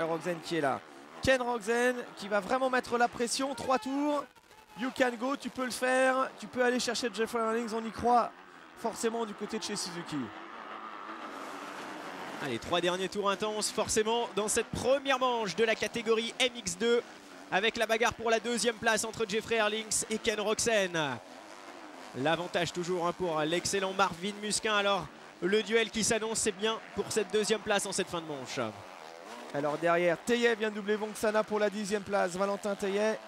Rogzen qui est là. Ken Rogzen qui va vraiment mettre la pression. 3 tours. You can go, tu peux le faire. Tu peux aller chercher Jeffrey Herlings, on y croit forcément du côté de chez Suzuki. Allez, 3 derniers tours intenses forcément dans cette première manche de la catégorie MX2 avec la bagarre pour la deuxième place entre Jeffrey Herlings et Ken Rogzen. L'avantage toujours pour l'excellent Marvin Musquin. Alors le duel qui s'annonce, c'est bien pour cette deuxième place en cette fin de manche. Alors derrière, Teyet vient de doubler Vongsana pour la 10e place. Valentin Teyet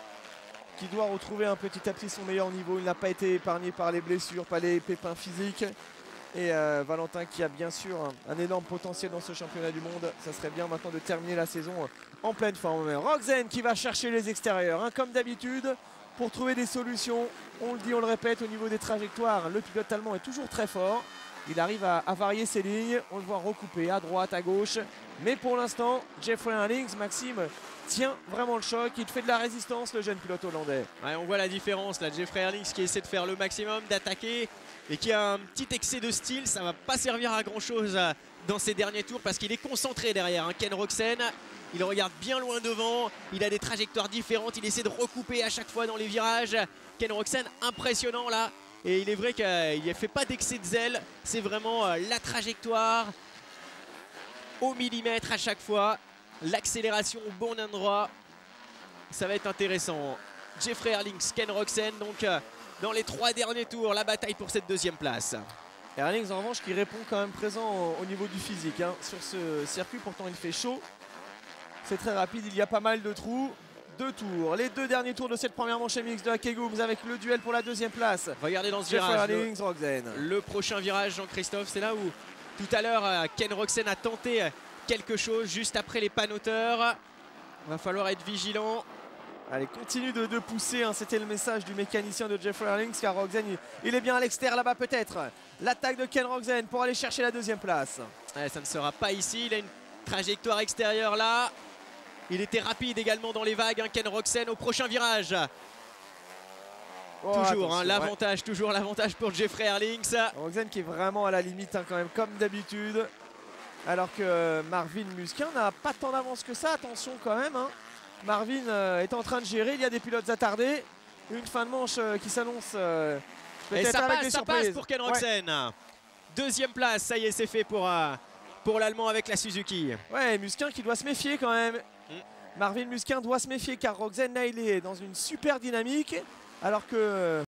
qui doit retrouver un petit à petit son meilleur niveau. Il n'a pas été épargné par les blessures, pas les pépins physiques. Et Valentin qui a bien sûr un énorme potentiel dans ce championnat du monde. Ça serait bien maintenant de terminer la saison en pleine forme. Rogzen qui va chercher les extérieurs, hein, comme d'habitude, pour trouver des solutions. On le dit, on le répète, au niveau des trajectoires, le pilote allemand est toujours très fort. Il arrive à varier ses lignes, on le voit recouper à droite, à gauche. Mais pour l'instant, Jeffrey Herlings, Maxime, tient vraiment le choc. Il fait de la résistance, le jeune pilote hollandais. Ouais, on voit la différence là. Jeffrey Herlings qui essaie de faire le maximum, d'attaquer et qui a un petit excès de style. Ça ne va pas servir à grand chose dans ces derniers tours parce qu'il est concentré derrière. Hein. Ken Rogzen, il regarde bien loin devant. Il a des trajectoires différentes. Il essaie de recouper à chaque fois dans les virages. Ken Rogzen, impressionnant là. Et il est vrai qu'il ne fait pas d'excès de zèle. C'est vraiment la trajectoire au millimètre à chaque fois. L'accélération au bon endroit. Ça va être intéressant. Jeffrey Herlings, Ken Rogzen, donc dans les 3 derniers tours, la bataille pour cette deuxième place. Herlings en revanche qui répond quand même présent au niveau du physique. Hein. Sur ce circuit, pourtant il fait chaud. C'est très rapide, il y a pas mal de trous. 2 tours, les 2 derniers tours de cette première manche MX de la Kegums avec le duel pour la deuxième place. Regardez dans ce Jeffrey virage, Herlings, Rogzen. Le prochain virage, Jean-Christophe, c'est là où tout à l'heure Ken Rogzen a tenté quelque chose juste après les panoteurs. Va falloir être vigilant. Allez, continue de pousser, hein. C'était le message du mécanicien de Jeffrey Herlings, car Rogzen, il est bien à l'extérieur là-bas peut-être. L'attaque de Ken Rogzen pour aller chercher la deuxième place. Ouais, ça ne sera pas ici, il a une trajectoire extérieure là. Il était rapide également dans les vagues, hein, Ken Rogzen au prochain virage. Oh, toujours hein, l'avantage, toujours l'avantage pour Jeffrey Herlings. Rogzen qui est vraiment à la limite, hein, quand même, comme d'habitude. Alors que Marvin Musquin n'a pas tant d'avance que ça, attention quand même. Hein. Marvin est en train de gérer, il y a des pilotes attardés. Une fin de manche qui s'annonce peut-être avec des surprises. Ça passe pour Ken Rogzen. Ouais. Deuxième place, ça y est, c'est fait pour l'Allemand avec la Suzuki. Ouais, Musquin qui doit se méfier quand même. Marvin Musquin doit se méfier car Rogzen là il est dans une super dynamique alors que